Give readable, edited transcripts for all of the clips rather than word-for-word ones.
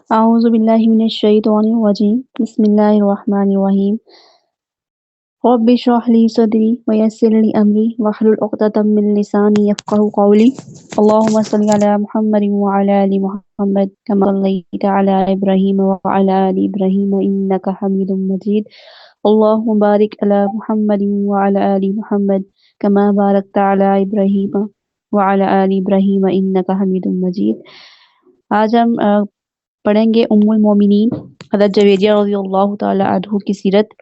أعوذ بالله من الشيطان الرجيم بسم الله الرحمن الرحيم رب اشرح لي صدري ويسر لي أمري واحلل عقدة من لساني يفقهوا قولي اللهم صل على محمد وعلى آل محمد كما صليت على إبراهيم وعلى آل إبراهيم إنك حميد مجيد اللهم بارك على محمد وعلى آل محمد كما باركت على إبراهيم وعلى آل إبراهيم إنك حميد مجيد۔ آج ہم پڑھیں گے ام المومنین حضرت جویریہ رضی اللہ تعالی عنہ کی سیرت۔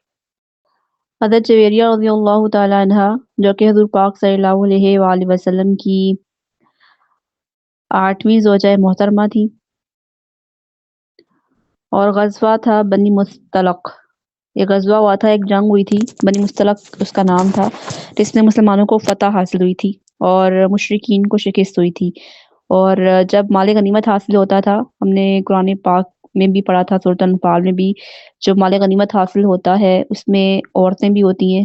حضرت جویریہ رضی اللہ تعالی عنہ جو کہ حضور پاک صلی اللہ علیہ وآلہ وسلم کی 8ویں زوجہ محترمہ تھی، اور غزوہ تھا بنی مستلق۔ یہ غزوہ ہوا تھا، ایک جنگ ہوئی تھی بنی مستلق اس کا نام تھا، جس میں مسلمانوں کو فتح حاصل ہوئی تھی اور مشرکین کو شکست ہوئی تھی۔ اور جب مال غنیمت حاصل ہوتا تھا، ہم نے قرآن پاک میں بھی پڑھا تھا، سورۃ انفال میں بھی، جو مال غنیمت حاصل ہوتا ہے اس میں عورتیں بھی ہوتی ہیں،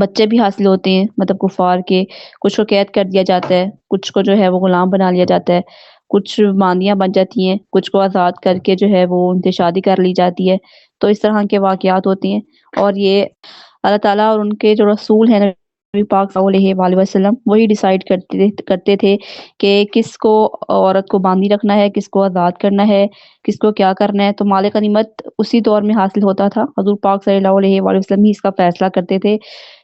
بچے بھی حاصل ہوتے ہیں، مطلب کفار کے۔ کچھ کو قید کر دیا جاتا ہے، کچھ کو جو ہے وہ غلام بنا لیا جاتا ہے، کچھ باندیاں بن جاتی ہیں، کچھ کو آزاد کر کے جو ہے وہ ان سے شادی کر لی جاتی ہے۔ تو اس طرح کے واقعات ہوتے ہیں، اور یہ اللہ تعالیٰ اور ان کے جو رسول ہیں نبی پاک صلی اللہ علیہ وآلہ وسلم وہی ڈیسائیڈ کرتے تھے کہ کس کو عورت کو باندھی رکھنا ہے، کس کو آزاد کرنا ہے، کس کو کیا کرنا ہے۔ تو مال غنیمت اسی دور میں حاصل ہوتا تھا، حضور پاک صلی اللہ علیہ وآلہ وسلم ہی اس کا فیصلہ کرتے تھے،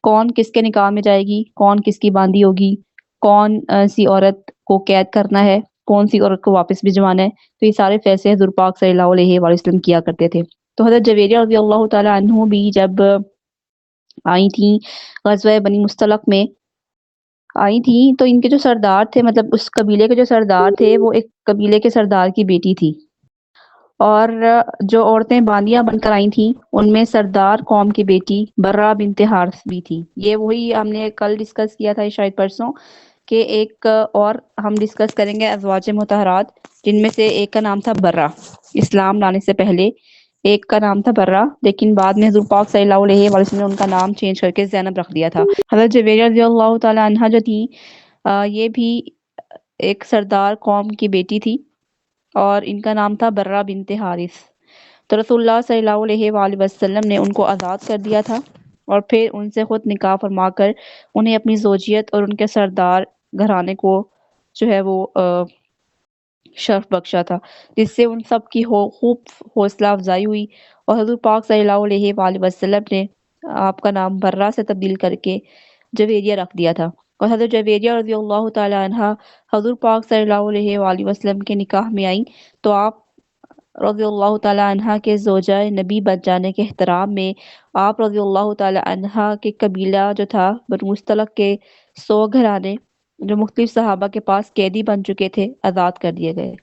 کون کس کے نکاح میں جائے گی، کون کس کی باندھی ہوگی، کون سی عورت کو قید کرنا ہے، کون سی عورت کو واپس بھجوانا ہے۔ تو یہ سارے فیصلے حضور پاک صلی اللہ علیہ وآلہ وسلم کیا کرتے تھے۔ تو حضرت جویریہ رضی اللہ تعالی عنہ بھی جب آئی تھیں غزوہ بنی مستلق میں آئی تھیں، تو ان کے جو سردار تھے، مطلب اس قبیلے کے جو سردار تھے، وہ ایک قبیلے کے سردار کی بیٹی تھی، اور جو عورتیں باندیاں بن کر آئی تھیں ان میں سردار قوم کی بیٹی برہ بنت حارث بھی تھی۔ یہ وہی ہم نے کل ڈسکس کیا تھا، شاید پرسوں، کہ ایک اور ہم ڈسکس کریں گے ازواج مطہرات، جن میں سے ایک کا نام تھا برہ، اسلام لانے سے پہلے ایک کا نام تھا برہ، لیکن بعد میں حضور پاک صلی اللہ علیہ وآلہ وسلم نے ان کا نام چینج کر کے زینب رکھ دیا تھا۔ حضرت جویریہ رضی اللہ تعالی عنہ جو تھی، یہ بھی ایک سردار قوم کی بیٹی تھی، اور ان کا نام تھا برہ بنت حارث۔ تو رسول اللہ صلی اللہ علیہ وآلہ وسلم نے ان کو آزاد کر دیا تھا، اور پھر ان سے خود نکاح فرما کر انہیں اپنی زوجیت اور ان کے سردار گھرانے کو جو ہے وہ شرف بخشا تھا، جس سے ان سب کی خوب حوصلہ افزائی ہوئی، اور حضور پاک صلی اللہ علیہ وآلہ وسلم نے آپ کا نام برہ سے تبدیل کر کے جویریہ رکھ دیا تھا۔ اور حضرت جویریہ رضی اللہ تعالی عنہ حضور پاک صلی اللہ علیہ وآلہ وسلم کے نکاح میں آئیں، تو آپ رضی اللہ تعالی عنہ کے زوجہ نبی بن جانے کے احترام میں آپ رضی اللہ تعالی عنہ کے قبیلہ جو تھا بنو مستلق کے 100 گھرانے جو مختلف صحابہ کے پاس قیدی بن چکے تھے، آزاد کر دیے گئے۔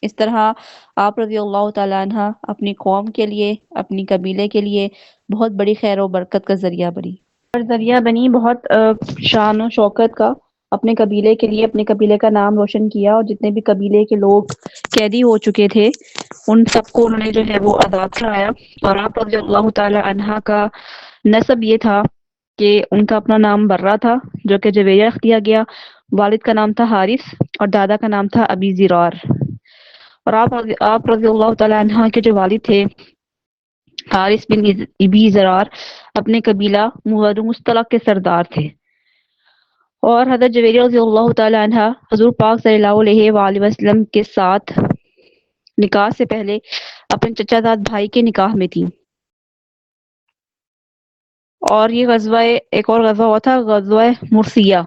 اس طرح آپ رضی اللہ تعالی عنہ اپنی قوم کے لیے، اپنی قبیلے کے لیے بہت بڑی خیر و برکت کا ذریعہ بنی، اور ذریعہ بنی بہت شان و شوکت کا، اپنے قبیلے کے لیے، اپنے قبیلے کا نام روشن کیا، اور جتنے بھی قبیلے کے لوگ قیدی ہو چکے تھے ان سب کو انہوں نے جو ہے وہ آزاد کرایا۔ اور آپ رضی اللہ تعالی عنہ کا نسب یہ تھا کہ ان کا اپنا نام برہ تھا، جو کہ جویریہ رکھ دیا گیا، والد کا نام تھا حارث، اور دادا کا نام تھا ابی زرار۔ اور آپ رضی اللہ تعالی عنہ کے جو والد تھے حارث بن ابی زرار، اپنے قبیلہ بنو مستلق کے سردار تھے۔ اور حضرت جویریہ رضی اللہ تعالی عنہ حضور پاک صلی اللہ علیہ وآلہ وسلم کے ساتھ نکاح سے پہلے اپنے چچا زاد بھائی کے نکاح میں تھی۔ اور یہ ایک اور غزوہ ہوا تھا، غزوہ مرثیہ،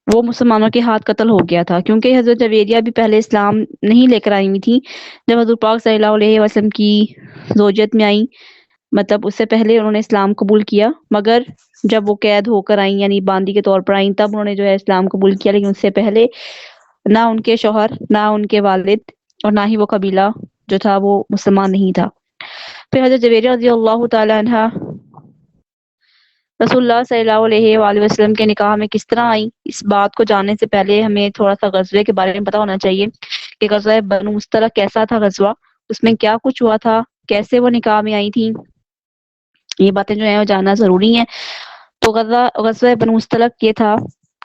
وہ مسلمانوں کے ہاتھ قتل ہو گیا تھا، کیونکہ حضرت جویریہ بھی پہلے اسلام نہیں لے کر آئی ہوئی تھی جب حضور پاک صلی اللہ علیہ وسلم کی زوجیت میں آئیں، مطلب اس سے پہلے انہوں نے اسلام قبول کیا، مگر جب وہ قید ہو کر آئیں، یعنی باندی کے طور پر آئیں، تب انہوں نے جو ہے اسلام قبول کیا، لیکن اس سے پہلے نہ ان کے شوہر، نہ ان کے والد، اور نہ ہی وہ قبیلہ جو تھا وہ مسلمان نہیں تھا۔ پھر حضرت جویریہ رضی اللہ تعالی عنہ رسول اللہ صلی اللہ علیہ وآلہ وسلم کے نکاح میں کس طرح آئیں، اس بات کو جاننے سے پہلے ہمیں تھوڑا سا غزوے کے بارے میں پتہ ہونا چاہیے کہ غزوہ بنو مستلق کیسا تھا غزوہ، اس میں کیا کچھ ہوا تھا، کیسے وہ نکاح میں آئی تھیں، یہ باتیں جو ہیں وہ جاننا ضروری ہیں۔ تو غزوہ بنو مستلق یہ تھا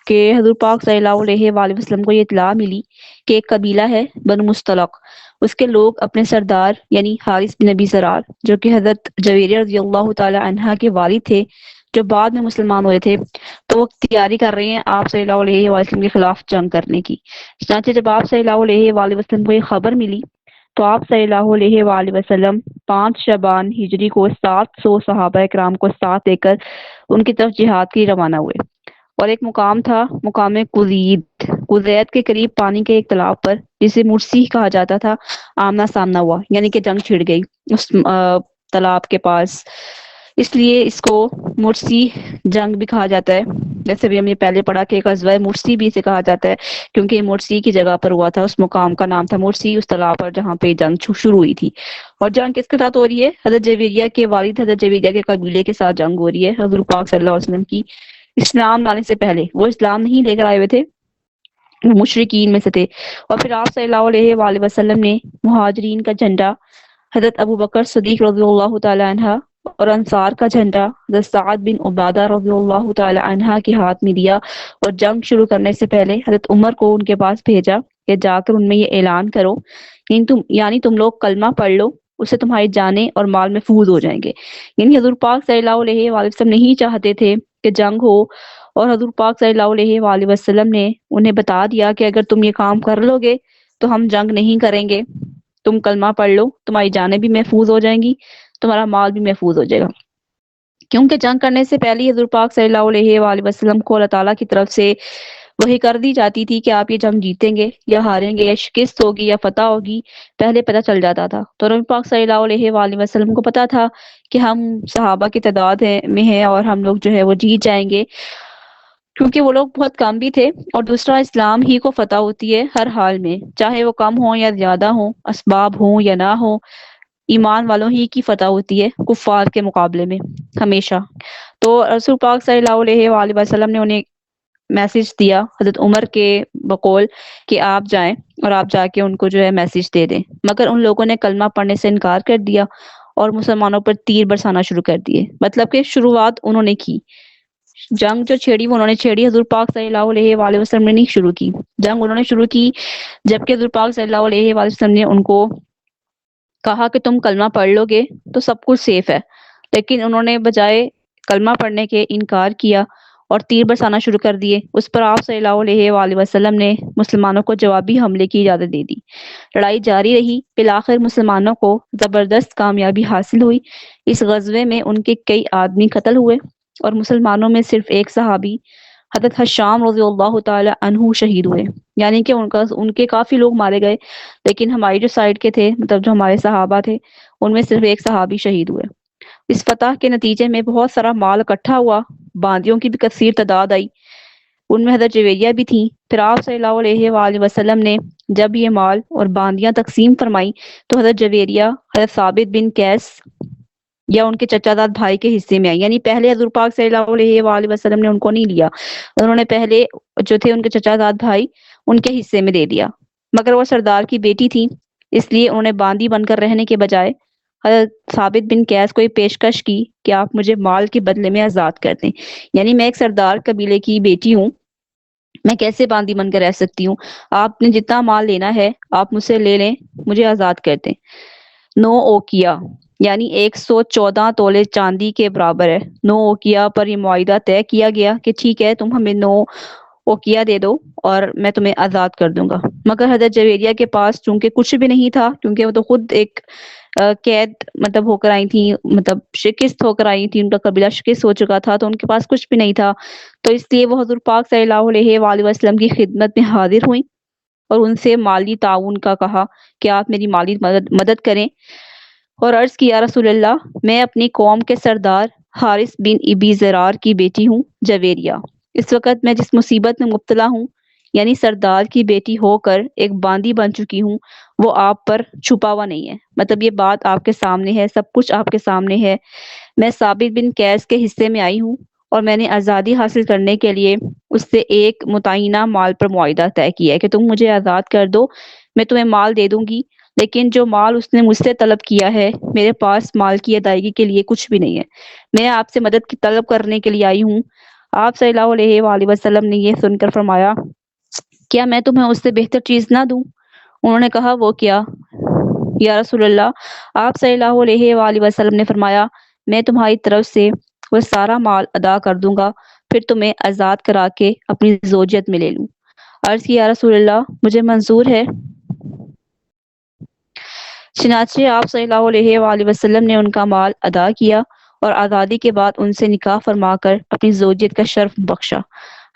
کہ حضور پاک صلی اللہ علیہ وآلہ وسلم کو یہ اطلاع ملی کہ ایک قبیلہ ہے بنو مستلق، اس کے لوگ اپنے سردار یعنی حارث بن ابی ضرار جو کہ حضرت جویریہ رضی اللہ تعالی عنہا کے والد تھے، جو بعد میں مسلمان ہوئے تھے، تو وہ تیاری کر رہے ہیں آپ صلی اللہ علیہ وآلہ وسلم کے خلاف جنگ کرنے کی۔ چنانچہ جب آپ صلی اللہ علیہ وآلہ وسلم کو یہ خبر ملی تو آپ صلی اللہ علیہ وآلہ وسلم 5 شعبان ہجری کو 700 صحابہ کرام کو ساتھ لے کر ان کی طرف جہاد کی روانہ ہوئے، اور ایک مقام تھا مقام قزید کے قریب پانی کے ایک تالاب پر جسے مرسی کہا جاتا تھا، آمنا سامنا ہوا، یعنی کہ جنگ چھڑ گئی اس تالاب کے پاس، اس لیے اس کو مرسی جنگ بھی کہا جاتا ہے۔ جیسے بھی ہم نے پہلے پڑھا کہ غزوہ مرسی بھی اسے کہا جاتا ہے کیونکہ یہ مرسی کی جگہ پر ہوا تھا، اس مقام کا نام تھا مرسی، اس تالاب پر جہاں پہ جنگ شروع ہوئی تھی۔ اور جنگ کس کے ساتھ ہو رہی ہے؟ حضرت جویریہ کے والد حضرت جویریہ کے قبیلے کے ساتھ جنگ ہو رہی ہے حضور پاک صلی اللہ علیہ وسلم کی اسلام لانے سے پہلے۔ وہ اسلام نہیں لے کر آئے ہوئے تھے، وہ مشرکین میں سے تھے۔ اور پھر آپ صلی اللہ علیہ وآلہ وسلم نے مہاجرین کا جھنڈا حضرت ابو بکر صدیق رضی اللہ تعالی عنہ اور انصار کا جھنڈا حضرت سعد بن عبادہ رضی اللہ تعالی عنہ کے ہاتھ میں دیا، اور جنگ شروع کرنے سے پہلے حضرت عمر کو ان کے پاس بھیجا کہ جا کر ان میں یہ اعلان کرو یعنی تم لوگ کلمہ پڑھ لو، اس سے تمہاری جانیں اور مال محفوظ ہو جائیں گے۔ یعنی حضور پاک صلی اللہ علیہ وآلہ وسلم نہیں چاہتے تھے کہ جنگ ہو، اور حضور پاک صلی اللہ علیہ وآلہ وسلم نے انہیں بتا دیا کہ اگر تم یہ کام کر لو گے تو ہم جنگ نہیں کریں گے، تم کلمہ پڑھ لو، تمہاری جانیں بھی محفوظ ہو جائیں گی، تمہارا مال بھی محفوظ ہو جائے گا۔ کیونکہ جنگ کرنے سے پہلے حضور پاک صلی اللہ علیہ وآلہ وسلم کو اللہ تعالیٰ کی طرف سے وحی کر دی جاتی تھی کہ آپ یہ جنگ جیتیں گے یا ہاریں گے، یا شکست ہوگی یا فتح ہوگی، پہلے پتہ چل جاتا تھا۔ تو نبی پاک صلی اللہ علیہ وآلہ وسلم کو پتا تھا کہ ہم صحابہ کی تعداد میں ہیں اور ہم لوگ جو ہے وہ جیت جائیں گے، کیونکہ وہ لوگ بہت کم بھی تھے، اور دوسرا اسلام ہی کو فتح ہوتی ہے ہر حال میں، چاہے وہ کم ہوں یا زیادہ ہوں، اسباب ہوں یا نہ ہوں، ایمان والوں ہی کی فتح ہوتی ہے کفار کے مقابلے میں ہمیشہ۔ تو رسول پاک صلی اللہ علیہ وآلہ وسلم نے انہیں میسج دیا حضرت عمر کے بقول کہ آپ جائیں اور آپ جا کے ان کو جو ہے میسج دے دیں، مگر ان لوگوں نے کلمہ پڑھنے سے انکار کر دیا اور مسلمانوں پر تیر برسانا شروع کر دیے۔ مطلب کہ شروعات انہوں نے کی، جنگ جو چھیڑی وہ انہوں نے چھیڑی، حضور پاک صلی اللہ علیہ وآلہ وسلم نے نہیں شروع کی جنگ، انہوں نے شروع کی، جبکہ حضور پاک صلی اللہ علیہ وآلہ وسلم نے ان کو کہا کہ تم کلمہ پڑھ لو گے تو سب کچھ سیف ہے، لیکن انہوں نے بجائے کلمہ پڑھنے کے انکار کیا اور تیر برسانا شروع کر دیے۔ اس پر آپ صلی اللہ علیہ وآلہ وسلم نے مسلمانوں کو جوابی حملے کی اجازت دے دی۔ لڑائی جاری رہی، بالآخر مسلمانوں کو زبردست کامیابی حاصل ہوئی۔ اس غزوے میں ان کے کئی آدمی قتل ہوئے اور مسلمانوں میں صرف ایک صحابی حضرت حشام رضی اللہ تعالی عنہ شہید ہوئے، یعنی کہ ان کے کافی لوگ مارے گئے، لیکن ہماری جو سائڈ کے تھے، مطلب جو ہمارے صحابہ تھے، ان میں صرف ایک صحابی شہید ہوئے۔ اس فتح کے نتیجے میں بہت سارا مال اکٹھا ہوا، باندیوں کی بھی کثیر تعداد آئی، ان میں حضرت جویریہ بھی تھیں۔ پھر آپ صلی اللہ علیہ وآلہ وسلم نے جب یہ مال اور باندیاں تقسیم فرمائی تو حضرت جویریہ حضرت ثابت بن قیس یا ان کے چچا زاد بھائی کے حصے میں آئی، یعنی پہلے حضور پاک صلی اللہ علیہ وآلہ وسلم نے ان کو نہیں لیا، انہوں نے پہلے جو تھے ان کے چچا زاد بھائی ان کے حصے میں دے دیا، مگر وہ سردار کی بیٹی تھی، اس لیے انہوں نے باندی بن کر رہنے کے بجائے حضرت ثابت بن قیس کو یہ پیشکش کی کہ آپ مجھے مال کے بدلے میں آزاد کر دیں، یعنی میں ایک سردار قبیلے کی بیٹی ہوں، میں کیسے باندی بن کر رہ سکتی ہوں، آپ نے جتنا مال لینا ہے آپ مجھ سے لے لیں، مجھے آزاد کر دیں۔ 9 اوقیہ یعنی 114 تولے چاندی کے برابر ہے۔ 9 اوقیہ پر یہ معاہدہ طے کیا گیا کہ ٹھیک ہے تم ہمیں 9 اوقیہ دے دو اور میں تمہیں آزاد کر دوں گا، مگر حضرت جویریہ کے پاس چونکہ کچھ بھی نہیں تھا، کیونکہ وہ تو خود ایک قید مطلب ہو کر آئی تھی، مطلب شکست ہو کر آئی تھی، ان کا قبیلہ شکست ہو چکا تھا، تو ان کے پاس کچھ بھی نہیں تھا، تو اس لیے وہ حضور پاک صلی اللہ علیہ وآلہ وسلم کی خدمت میں حاضر ہوئیں اور ان سے مالی تعاون کا کہا کہ آپ میری مالی مدد کریں، اور عرض کیا رسول اللہ میں اپنی قوم کے سردار حارث بن ابی ضرار کی بیٹی ہوں جویریہ، اس وقت میں جس مصیبت میں مبتلا ہوں، یعنی سردار کی بیٹی ہو کر ایک باندی بن چکی ہوں، وہ آپ پر چھپا ہوا نہیں ہے، مطلب یہ بات آپ کے سامنے ہے، سب کچھ آپ کے سامنے ہے۔ میں ثابت بن قیس کے حصے میں آئی ہوں اور میں نے آزادی حاصل کرنے کے لیے اس سے ایک متعینہ مال پر معاہدہ طے کیا ہے کہ تم مجھے آزاد کر دو، میں تمہیں مال دے دوں گی، لیکن جو مال اس نے مجھ سے طلب کیا ہے میرے پاس مال کی ادائیگی کے لیے کچھ بھی نہیں ہے، میں آپ سے مدد کی طلب کرنے کے لیے آئی ہوں، آپ صلی اللہ علیہ وآلہ وسلم نے یہ سن کر فرمایا، کیا میں تمہیں اس سے بہتر چیز نہ دوں؟ انہوں نے کہا، وہ کیا یا رسول اللہ؟ آپ صلی اللہ علیہ وآلہ وسلم نے فرمایا، میں تمہاری طرف سے وہ سارا مال ادا کر دوں گا، پھر تمہیں آزاد کرا کے اپنی زوجیت میں لے لوں۔ عرض کی، یا رسول اللہ، مجھے منظور ہے۔ چنانچہ آپ صلی اللہ علیہ وآلہ وسلم نے ان کا مال ادا کیا اور آزادی کے بعد ان سے نکاح فرما کر اپنی زوجیت کا شرف بخشا۔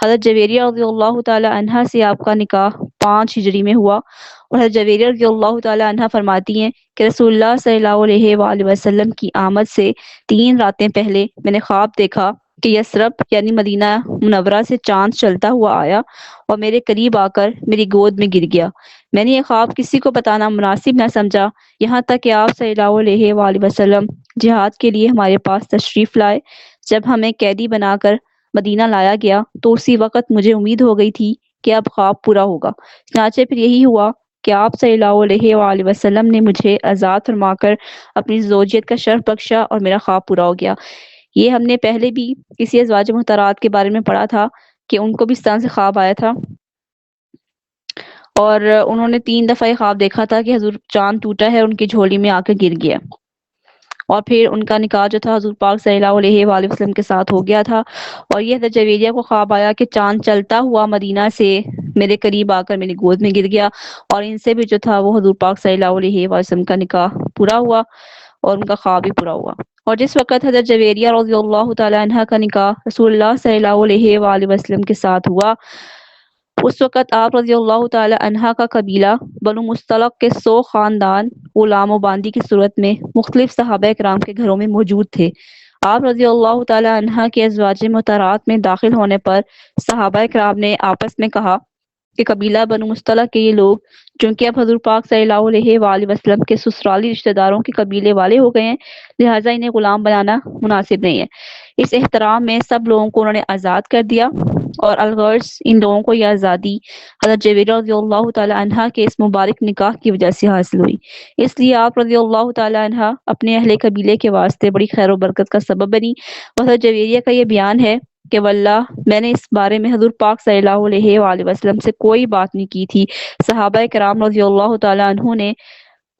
حضرت جویریہ رضی اللہ تعالی عنہا سے آپ کا نکاح 5 ہجری میں ہوا، اور حضرت جویریہ رضی اللہ تعالی عنہا فرماتی ہیں کہ رسول اللہ صلی اللہ علیہ وآلہ وسلم کی آمد سے 3 راتیں پہلے میں نے خواب دیکھا کہ یثرب یعنی مدینہ منورہ سے چاند چلتا ہوا آیا اور میرے قریب آ کر میری گود میں گر گیا۔ میں نے یہ خواب کسی کو بتانا مناسب نہ سمجھا، یہاں تک کہ آپ صلی اللہ علیہ وآلہ وسلم جہاد کے لیے ہمارے پاس تشریف لائے۔ جب ہمیں قیدی بنا کر مدینہ لایا گیا تو اسی وقت مجھے امید ہو گئی تھی کہ اب خواب پورا ہوگا۔ چنانچہ پھر یہی ہوا کہ آپ صلی اللہ علیہ وآلہ وسلم نے مجھے آزاد فرما کر اپنی زوجیت کا شرف بخشا اور میرا خواب پورا ہو گیا۔ یہ ہم نے پہلے بھی کسی ازواج محترات کے بارے میں پڑھا تھا کہ ان کو بھی اس طرح سے خواب آیا تھا، اور انہوں نے 3 دفعہ یہ خواب دیکھا تھا کہ حضور چاند ٹوٹا ہے، ان کی جھولی میں آ کر گر گیا، اور پھر ان کا نکاح جو تھا حضور پاک صلی اللہ علیہ وآلہ وسلم کے ساتھ ہو گیا تھا۔ اور یہ حضرت جویریہ کو خواب آیا کہ چاند چلتا ہوا مدینہ سے میرے قریب آ کر میری گود میں گر گیا، اور ان سے بھی جو تھا وہ حضور پاک صلی اللہ علیہ وآلہ وسلم کا نکاح پورا ہوا اور ان کا خواب بھی پورا ہوا۔ اور جس وقت حضرت جویریہ رضی اللہ تعالی عنہ کا نکاح رسول اللہ صلی اللہ علیہ وآلہ وسلم کے ساتھ ہوا، اس وقت آپ رضی اللہ تعالی عنہ کا قبیلہ بنو مستلق کے 100 خاندان غلام و باندی کی صورت میں مختلف صحابہ کرام کے گھروں میں موجود تھے۔ آپ رضی اللہ تعالی عنہ کے ازواج مطہرات میں داخل ہونے پر صحابہ کرام نے آپس میں کہا کہ قبیلہ بنو مستلق کے یہ لوگ چونکہ اب حضور پاک صلی اللہ علیہ وآلہ وسلم کے سسرالی رشتہ داروں کے قبیلے والے ہو گئے ہیں، لہٰذا انہیں غلام بنانا مناسب نہیں ہے۔ اس احترام میں سب لوگوں کو انہوں نے آزاد کر دیا، اور الغرض ان لوگوں کو یہ آزادی حضرت جویریہ رضی اللہ تعالی عنہ کے اس مبارک نکاح کی وجہ سے حاصل ہوئی۔ اس لیے آپ رضی اللہ تعالی عنہ اپنے اہل قبیلے کے واسطے بڑی خیر و برکت کا سبب بنی۔ حضرت جویریہ کا یہ بیان ہے کہ واللہ میں نے اس بارے میں حضور پاک صلی اللہ علیہ وآلہ وسلم سے کوئی بات نہیں کی تھی، صحابہ کرام رضی اللہ تعالی عنہ نے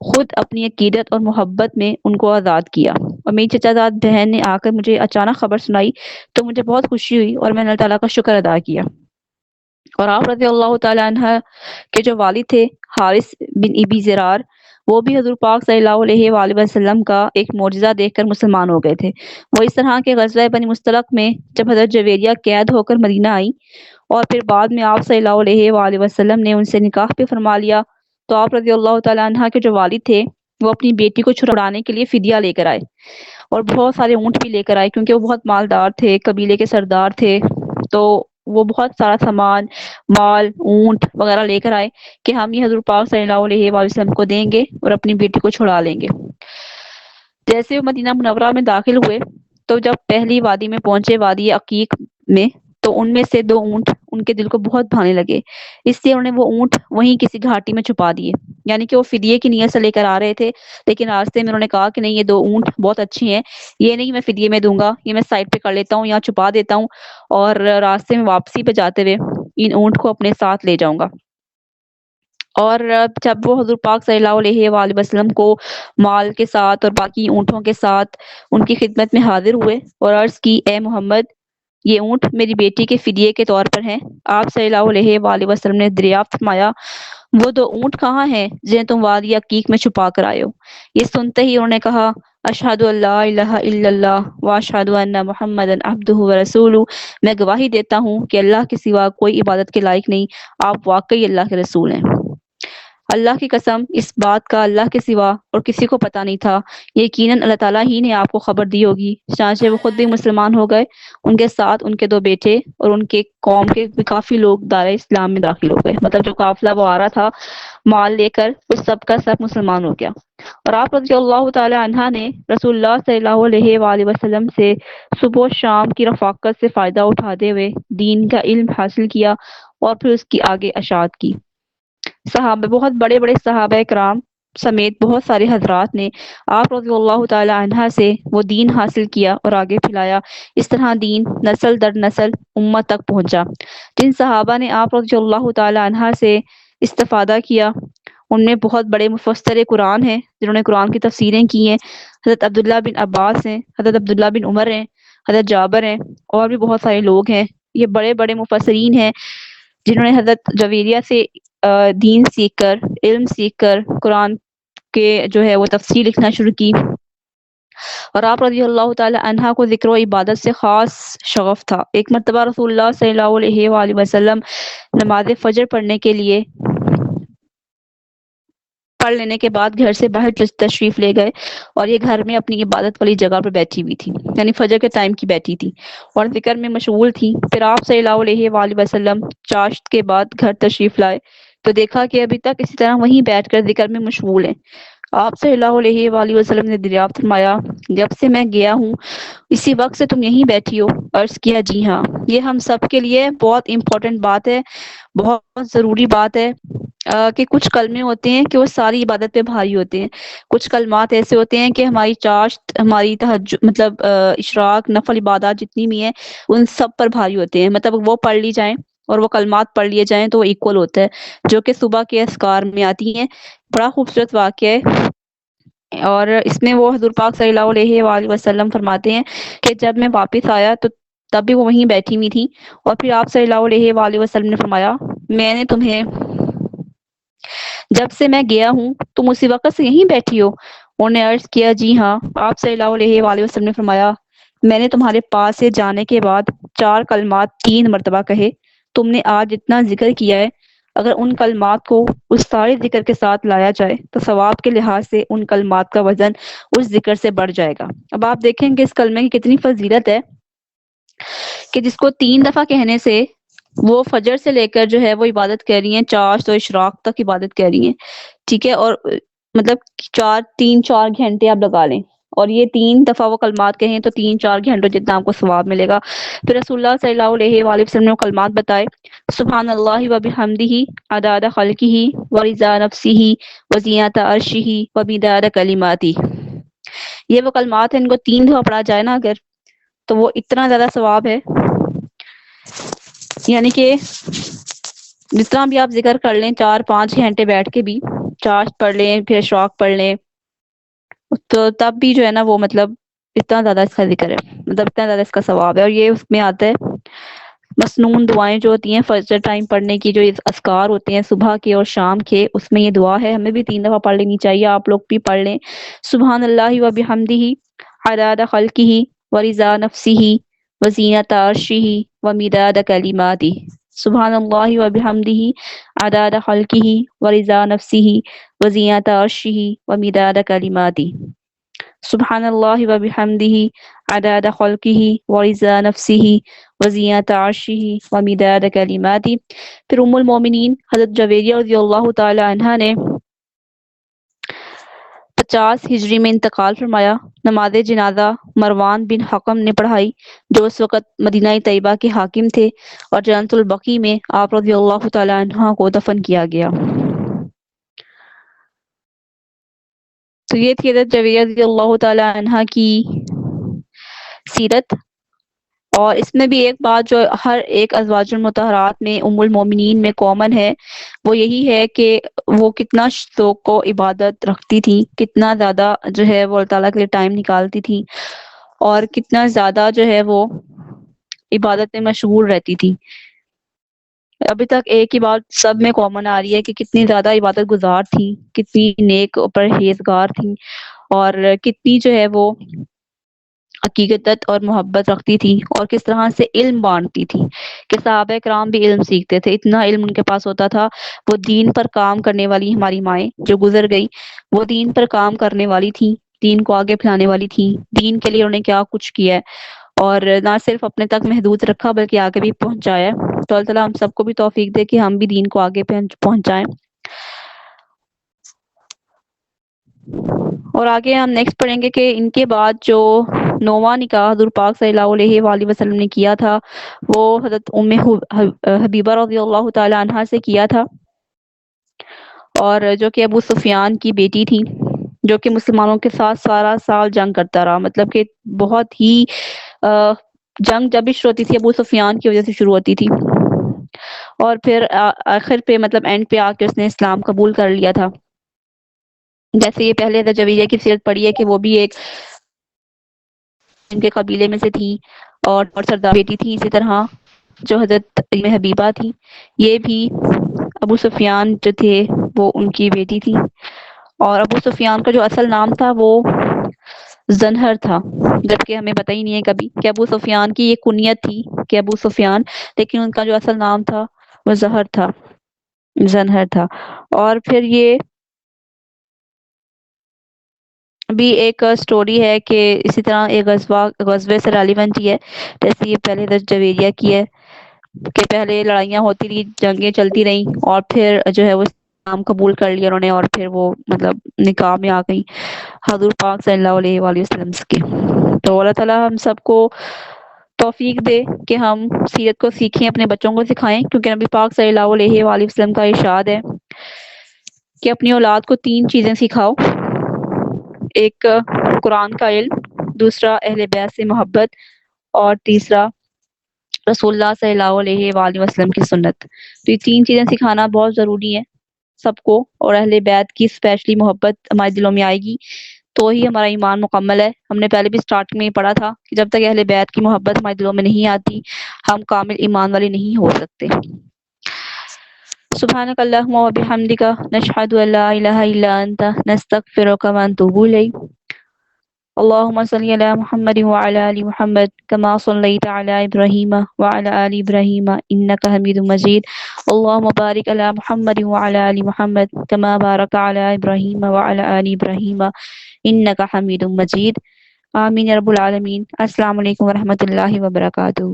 خود اپنی عقیدت اور محبت میں ان کو آزاد کیا۔ اور میری چچا زاد بہن نے آ کر مجھے اچانک خبر سنائی تو مجھے بہت خوشی ہوئی اور میں نے اللہ تعالیٰ کا شکر ادا کیا۔ اور آپ رضی اللہ تعالی عنہ کے جو والد تھے حارث بن ابی زرار، وہ بھی حضور پاک صلی اللہ علیہ وآلہ وسلم کا ایک معجزہ دیکھ کر مسلمان ہو گئے تھے۔ وہ اس طرح کے غزوہ بنی مستلق میں جب حضرت جویریہ قید ہو کر مدینہ آئی اور پھر بعد میں آپ صلی اللہ علیہ وآلہ وسلم نے ان سے نکاح پہ فرما لیا، تو آپ رضی اللہ تعالی عنہ کے جو والد تھے وہ اپنی بیٹی کو چھڑانے کے لیے فدیہ لے کر آئے، اور بہت سارے اونٹ بھی لے کر آئے، کیونکہ وہ بہت مالدار تھے، قبیلے کے سردار تھے، تو وہ بہت سارا سامان، مال، اونٹ وغیرہ لے کر آئے کہ ہم یہ حضور پاک صلی اللہ علیہ وآلہ وسلم کو دیں گے اور اپنی بیٹی کو چھڑا لیں گے۔ جیسے وہ مدینہ منورہ میں داخل ہوئے تو جب پہلی وادی میں پہنچے، وادی عقیق میں، تو ان میں سے 2 اونٹ ان کے دل کو بہت بھانے لگے، اس لیے انہوں نے وہ اونٹ وہیں کسی گھاٹی میں چھپا دیے، یعنی کہ وہ فدیے کی نیت سے لے کر آ رہے تھے، لیکن راستے میں انہوں نے کہا کہ نہیں، یہ 2 اونٹ بہت اچھی ہیں، یہ نہیں میں فدیے میں دوں گا، یہ میں سائڈ پہ کر لیتا ہوں، یہاں چھپا دیتا ہوں، اور راستے میں واپسی پہ جاتے ہوئے ان اونٹ کو اپنے ساتھ لے جاؤں گا۔ اور جب وہ حضور پاک صلی اللہ علیہ وآلہ وسلم کو مال کے ساتھ اور باقی اونٹوں کے ساتھ ان کی خدمت میں حاضر ہوئے اور عرض کی، اے محمد، یہ اونٹ میری بیٹی کے فدیے کے طور پر ہیں۔ آپ صلی اللہ علیہ وآلہ وسلم نے دریافت فرمایا، وہ 2 اونٹ کہاں ہیں جنہیں تم وادی عقیق میں چھپا کر آئے ہو؟ یہ سنتے ہی انہوں نے کہا، اشہد ان لا الہ الا اللہ واشہد ان محمدا عبدہ ورسولہ، میں گواہی دیتا ہوں کہ اللہ کے سوا کوئی عبادت کے لائق نہیں، آپ واقعی اللہ کے رسول ہیں۔ اللہ کی قسم، اس بات کا اللہ کے سوا اور کسی کو پتہ نہیں تھا، یقیناً اللہ تعالیٰ ہی نے آپ کو خبر دی ہوگی۔ چنانچہ وہ خود بھی مسلمان ہو گئے، ان کے ساتھ ان کے 2 بیٹے اور ان کے قوم کے بھی کافی لوگ دار اسلام میں داخل ہو گئے، مطلب جو قافلہ وہ آ رہا تھا مال لے کر، وہ سب کا سب مسلمان ہو گیا۔ اور آپ رضی اللہ تعالی عنہ نے رسول اللہ صلی اللہ علیہ وآلہ وسلم سے صبح و شام کی رفاقت سے فائدہ اٹھاتے ہوئے دین کا علم حاصل کیا اور پھر اس کی آگے اشاعت کی۔ صحابہ، بہت بڑے بڑے صحابہ کرام سمیت بہت سارے حضرات نے آپ رضی اللہ تعالی عنہ سے وہ دین حاصل کیا اور آگے پھیلایا۔ اس طرح دین نسل در نسل امت تک پہنچا۔ جن صحابہ نے آپ رضی اللہ تعالی عنہ سے استفادہ کیا ان میں بہت بڑے مفسر قرآن ہیں جنہوں نے قرآن کی تفسیریں کی ہیں۔ حضرت عبداللہ بن عباس ہیں، حضرت عبداللہ بن عمر ہیں، حضرت جابر ہیں، اور بھی بہت سارے لوگ ہیں۔ یہ بڑے بڑے مفسرین ہیں جنہوں نے حضرت جویریہ سے دین سیکھ کر، علم سیکھ کر قرآن کے جو ہے وہ تفسیر لکھنا شروع کی، اور آپ رضی اللہ تعالی عنہ کو ذکر و عبادت سے خاص شغف تھا۔ ایک مرتبہ رسول اللہ صلی اللہ علیہ وآلہ وسلم نماز فجر پڑھ لینے کے بعد گھر سے باہر تشریف لے گئے، اور یہ گھر میں اپنی عبادت والی جگہ پر بیٹھی ہوئی تھی، یعنی فجر کے ٹائم کی بیٹھی تھی اور ذکر میں مشغول تھی۔ پھر آپ صلی اللہ علیہ وآلہ وسلم چاشت کے بعد گھر تشریف لائے تو دیکھا کہ ابھی تک اسی طرح وہیں بیٹھ کر ذکر میں مشغول ہیں۔ آپ صلی اللہ علیہ وآلہ وسلم نے دریافت فرمایا، جب سے میں گیا ہوں اسی وقت سے تم یہیں بیٹھی ہو؟ عرض کیا، جی ہاں۔ یہ ہم سب کے لیے بہت امپورٹنٹ بات ہے، بہت ضروری بات ہے کہ کچھ کلمے ہوتے ہیں کہ وہ ساری عبادت پہ بھاری ہوتے ہیں۔ کچھ کلمات ایسے ہوتے ہیں کہ ہماری چاشت، ہماری تہجد، مطلب اشراق، نفل عبادات جتنی بھی ہیں ان سب پر بھاری ہوتے ہیں۔ مطلب وہ پڑھ لی جائیں اور وہ کلمات پڑھ لیے جائیں تو وہ ایکول ہوتا ہے، جو کہ صبح کے اذکار میں آتی ہیں۔ بڑا خوبصورت واقعہ ہے، اور اس میں وہ حضور پاک صلی اللہ علیہ وآلہ وسلم فرماتے ہیں کہ جب میں واپس آیا تو تب بھی وہ وہیں بیٹھی ہوئی تھی، اور پھر آپ صلی اللہ علیہ وآلہ وسلم نے فرمایا، میں نے تمہیں جب سے میں گیا ہوں تم اسی وقت سے یہیں بیٹھی ہو؟ انہوں نے عرض کیا، جی ہاں۔ آپ صلی اللہ علیہ وآلہ وسلم نے فرمایا، میں نے تمہارے پاس سے جانے کے بعد 4 کلمات 3 مرتبہ کہے۔ تم نے آج جتنا ذکر کیا ہے اگر ان کلمات کو اس سارے ذکر کے ساتھ لایا جائے تو ثواب کے لحاظ سے ان کلمات کا وزن اس ذکر سے بڑھ جائے گا۔ اب آپ دیکھیں کہ اس کلمے کی کتنی فضیلت ہے کہ جس کو 3 دفعہ کہنے سے وہ فجر سے لے کر جو ہے وہ عبادت کر رہی ہیں، چاشت و اشراق تک عبادت کر رہی ہیں، ٹھیک ہے، اور مطلب 4 گھنٹے آپ لگا لیں، اور یہ 3 دفعہ وہ کلمات کہیں تو 3-4 گھنٹوں جتنا آپ کو ثواب ملے گا۔ پھر رسول اللہ صلی اللہ علیہ وآلہ وسلم نے وہ کلمات بتائے، سبحان اللہ و بحمدہ عدد خلقہ و رضا نفسہ و زینت عرشہ و مداد کلماتہ۔ یہ وہ کلمات ہیں، ان کو 3 دفعہ پڑھا جائے نا اگر، تو وہ اتنا زیادہ ثواب ہے، یعنی کہ جتنا بھی آپ ذکر کر لیں 4-5 گھنٹے بیٹھ کے بھی، چاشت پڑھ لیں پھر اشراق پڑھ لیں، تو تب بھی جو ہے نا وہ مطلب اتنا زیادہ اس کا ذکر ہے، مطلب اتنا زیادہ اس کا ثواب ہے۔ اور یہ اس میں آتا ہے مسنون دعائیں جو ہوتی ہیں فجر ٹائم پڑھنے کی، جو اذکار ہوتے ہیں صبح کے اور شام کے، اس میں یہ دعا ہے، ہمیں بھی 3 دفعہ پڑھ لینی چاہیے، آپ لوگ بھی پڑھ لیں۔ سبحان اللہ و بحمدہ عدد خلقہ و رضا نفسہ و زینت عرشہ و مداد کلماتہ۔ سبحان اللہ و بحمدہ عدد خلقہ و رضا نفسہ و زینت عرشہ و مداد کلماتہ۔ سبحان اللہ و بحمدہ عدد خلقہ و رضا نفسہ و زینت عرشہ و مداد کلماتہ۔ پھر ام المومنین حضرت جویریہ رضی اللہ تعالی عنہا نے 50 ہجری میں انتقال فرمایا۔ نماز جنازہ مروان بن حکم نے پڑھائی جو اس وقت مدینہ طیبہ کے حاکم تھے، اور جنت البقیع میں آپ رضی اللہ تعالی عنہ کو دفن کیا گیا۔ تو یہ تھی حضرت جویریہ رضی اللہ تعالی عنہ کی سیرت، اور اس میں بھی ایک بات جو ہر ایک ازواج المطہرات میں ام المومنین میں کامن ہے، وہ یہی ہے کہ وہ کتنا شوق و عبادت رکھتی تھی، کتنا زیادہ جو ہے وہ اللہ تعالیٰ کے لیے ٹائم نکالتی تھی، اور کتنا زیادہ جو ہے وہ عبادت میں مشغول رہتی تھی۔ ابھی تک ایک ہی بات سب میں کامن آ رہی ہے کہ کتنی زیادہ عبادت گزار تھی، کتنی نیک پرہیزگار تھی، اور کتنی جو ہے وہ عقیدت اور محبت رکھتی تھی، اور کس طرح سے علم بانٹتی تھی کہ صحابہ کرام بھی علم سیکھتے تھے، اتنا علم ان کے پاس ہوتا تھا۔ وہ دین پر کام کرنے والی ہماری مائیں جو گزر گئی، وہ دین پر کام کرنے والی تھی، دین کو آگے پھیلانے والی تھی، دین کے لیے انہوں نے کیا کچھ کیا ہے، اور نہ صرف اپنے تک محدود رکھا بلکہ آگے بھی پہنچایا۔ تو اللہ تعالیٰ ہم سب کو بھی توفیق دے کہ ہم بھی دین کو آگے پہنچائیں۔ اور آگے ہم نیکسٹ پڑھیں گے کہ ان کے بعد جو 9واں نکاح حضور پاک صلی اللہ علیہ وآلہ وسلم نے کیا تھا وہ حضرت ام حبیبہ رضی اللہ تعالی عنہا سے کیا تھا، اور جو کہ ابو سفیان کی بیٹی تھی، جو کہ مسلمانوں کے ساتھ سارا سال جنگ کرتا رہا، مطلب کہ بہت ہی جنگ جب بھی شروع ہوتی تھی ابو سفیان کی وجہ سے شروع ہوتی تھی، اور پھر آخر پہ مطلب اینڈ پہ آ کے اس نے اسلام قبول کر لیا تھا۔ جیسے یہ پہلے جویریہ کی سیرت پڑھی ہے کہ وہ بھی ایک ان کے قبیلے میں سے تھی اور سردار بیٹی تھی، اسی طرح جو حضرت حبیبہ تھی یہ بھی ابو سفیان جو تھے وہ ان کی بیٹی تھی، اور ابو سفیان کا جو اصل نام تھا وہ زنہر تھا، جبکہ ہمیں پتہ ہی نہیں ہے کبھی کہ ابو سفیان کی یہ کنیت تھی کہ ابو سفیان، لیکن ان کا جو اصل نام تھا وہ زہر تھا، زنہر تھا۔ اور پھر یہ بھی ایک سٹوری ہے کہ اسی طرح ایک غزوے سے ریلیونٹ ہی ہے، جیسے یہ پہلے جویریہ کی ہے کہ پہلے لڑائیاں ہوتی رہی، جنگیں چلتی رہیں، اور پھر جو ہے وہ اسلام قبول کر لیا انہوں نے، اور پھر وہ مطلب نکاح میں آ گئی حضور پاک صلی اللہ علیہ وآلہ وسلم کی۔ تو اللہ تعالیٰ ہم سب کو توفیق دے کہ ہم سیرت کو سیکھیں، اپنے بچوں کو سکھائیں، کیونکہ نبی پاک صلی اللہ علیہ وآلہ وسلم کا ارشاد ہے کہ اپنی اولاد کو 3 چیزیں سکھاؤ، ایک قرآن کا علم، دوسرا اہل بیت سے محبت، اور تیسرا رسول اللہ صلی اللہ علیہ وآلہ وسلم کی سنت۔ تو یہ 3 چیزیں سکھانا بہت ضروری ہے سب کو، اور اہل بیت کی اسپیشلی محبت ہمارے دلوں میں آئے گی تو ہی ہمارا ایمان مکمل ہے۔ ہم نے پہلے بھی سٹارٹ میں پڑھا تھا کہ جب تک اہل بیت کی محبت ہمارے دلوں میں نہیں آتی ہم کامل ایمان والے نہیں ہو سکتے۔ سبحانک اللہم و بحمدک، نشہد ان لا الہ الا انت، نستغفرک و نتوب الیک۔ اللهم صل على محمد وعلى آل محمد كما صليت على إبراهيم وعلى آل إبراهيم إنك حميد مجيد۔ اللهم بارك على محمد وعلى آل محمد كما باركت على إبراهيم وعلى آل إبراهيم إنك حميد مجيد۔ آمین یا رب العالمین۔ السلام علیکم ورحمۃ اللہ وبرکاتہ۔